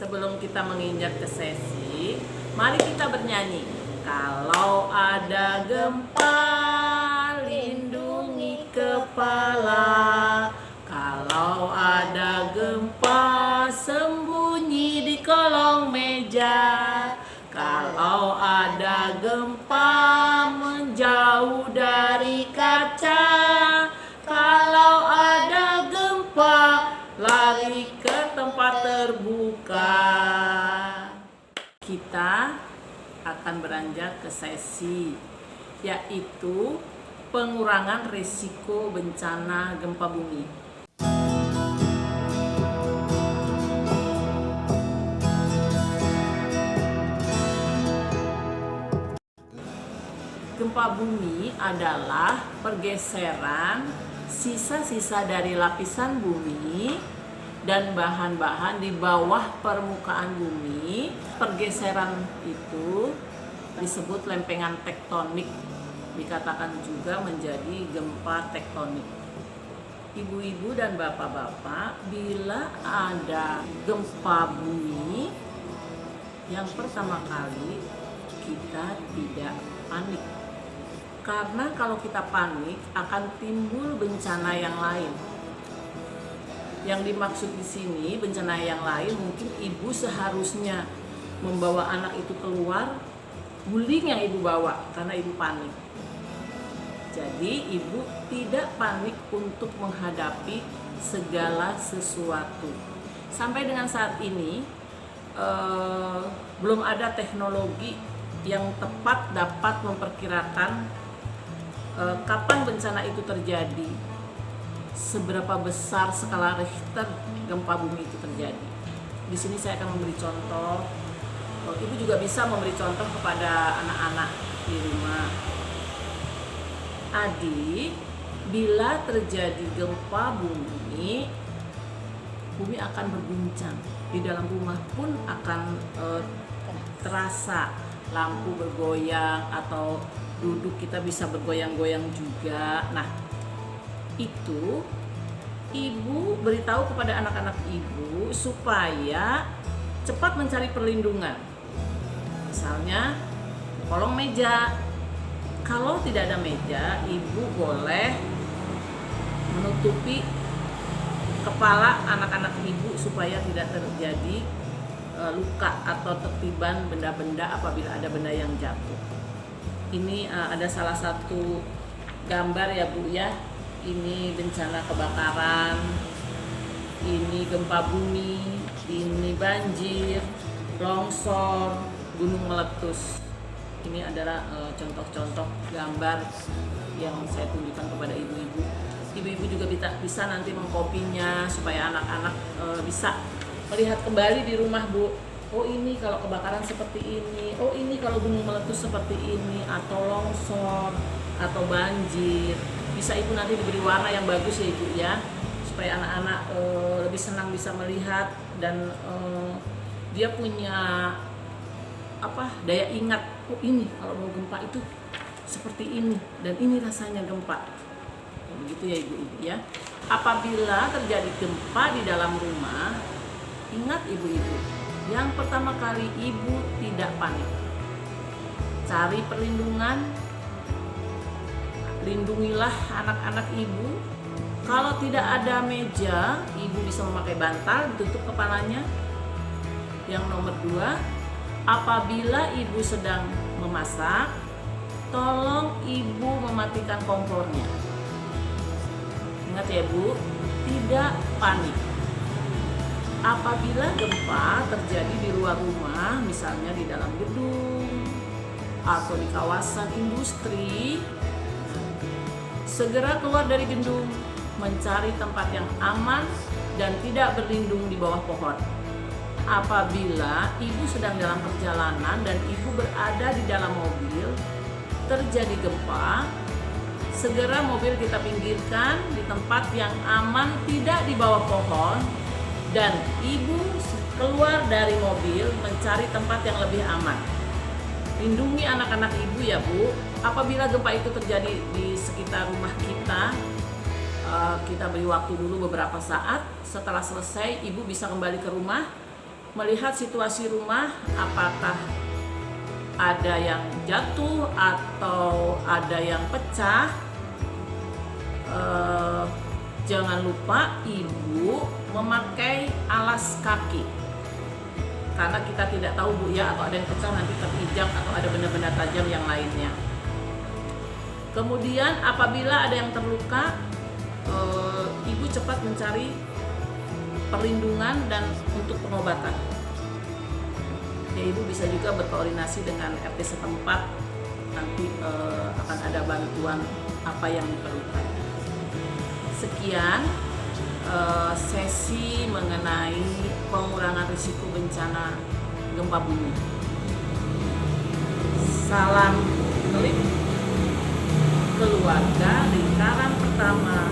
Sebelum kita menginjak ke sesi, mari kita bernyanyi. Kalau ada gempa, lindungi kepala. Kalau ada gempa, sembunyi di kolong meja. Kalau ada gempa, menjauh dari kaca. Kalau ada gempa, lari ke tempat terbuka. Kita akan beranjak ke sesi, yaitu pengurangan risiko bencana gempa bumi. Gempa bumi adalah pergeseran sisa-sisa dari lapisan bumi dan bahan-bahan di bawah permukaan bumi. Pergeseran itu disebut lempengan tektonik, dikatakan juga menjadi gempa tektonik. Ibu-ibu dan bapak-bapak, bila ada gempa bumi, yang pertama kali kita tidak panik. Karena kalau kita panik akan timbul bencana yang lain. Yang dimaksud di sini bencana yang lain, mungkin ibu seharusnya membawa anak itu keluar, guling yang ibu bawa karena ibu panik. Jadi ibu tidak panik untuk menghadapi segala sesuatu. Sampai dengan saat ini belum ada teknologi yang tepat dapat memperkirakan kapan bencana itu terjadi, seberapa besar skala Richter gempa bumi itu terjadi. Di sini saya akan memberi contoh. Ibu juga bisa memberi contoh kepada anak-anak di rumah. Adik, bila terjadi gempa bumi, bumi akan berguncang. Di dalam rumah pun akan terasa lampu bergoyang atau duduk kita bisa bergoyang-goyang juga. Nah, itu ibu beritahu kepada anak-anak ibu supaya cepat mencari perlindungan. Misalnya kolong meja. Kalau tidak ada meja, ibu boleh menutupi kepala anak-anak ibu supaya tidak terjadi luka atau tertiban benda-benda apabila ada benda yang jatuh. Ini ada salah satu gambar ya Bu ya. Ini bencana kebakaran, ini gempa bumi, ini banjir, longsor, gunung meletus. Ini adalah contoh-contoh gambar yang saya tunjukkan kepada ibu-ibu. Ibu-ibu juga bisa nanti mengkopinya supaya anak-anak bisa melihat kembali di rumah Bu. Oh ini kalau kebakaran seperti ini, oh ini kalau gunung meletus seperti ini, atau longsor, atau banjir. Bisa ibu nanti diberi warna yang bagus ya ibu ya, supaya anak-anak lebih senang bisa melihat dan dia punya daya ingat. Oh ini kalau mau gempa itu seperti ini dan ini rasanya gempa. Begitu ya ibu-ibu ya. Apabila terjadi gempa di dalam rumah, ingat ibu-ibu, yang pertama kali ibu tidak panik. Cari perlindungan, lindungilah anak-anak ibu. Kalau tidak ada meja, ibu bisa memakai bantal ditutup kepalanya. Yang nomor 2, apabila ibu sedang memasak, tolong ibu mematikan kompornya. Ingat ya Bu, tidak panik. Apabila gempa terjadi di luar rumah, misalnya di dalam gedung atau di kawasan industri, segera keluar dari gedung, mencari tempat yang aman dan tidak berlindung di bawah pohon. Apabila ibu sedang dalam perjalanan dan ibu berada di dalam mobil, terjadi gempa, segera mobil kita pinggirkan di tempat yang aman, tidak di bawah pohon, dan ibu keluar dari mobil mencari tempat yang lebih aman. Lindungi anak-anak ibu ya Bu. Apabila gempa itu terjadi di sekitar rumah kita, kita beri waktu dulu beberapa saat. Setelah selesai, ibu bisa kembali ke rumah, melihat situasi rumah, apakah ada yang jatuh atau ada yang pecah. Jangan lupa ibu memakai alas kaki, karena kita tidak tahu Bu ya, atau ada yang pecah nanti terinjak atau ada benda-benda tajam yang lainnya. Kemudian apabila ada yang terluka, ibu cepat mencari perlindungan dan untuk pengobatan. Ya, ibu bisa juga berkoordinasi dengan RT setempat, nanti akan ada bantuan apa yang diperlukan. Sekian sesi mengenai pengurangan risiko bencana gempa bumi. Salam klip keluarga lingkaran pertama.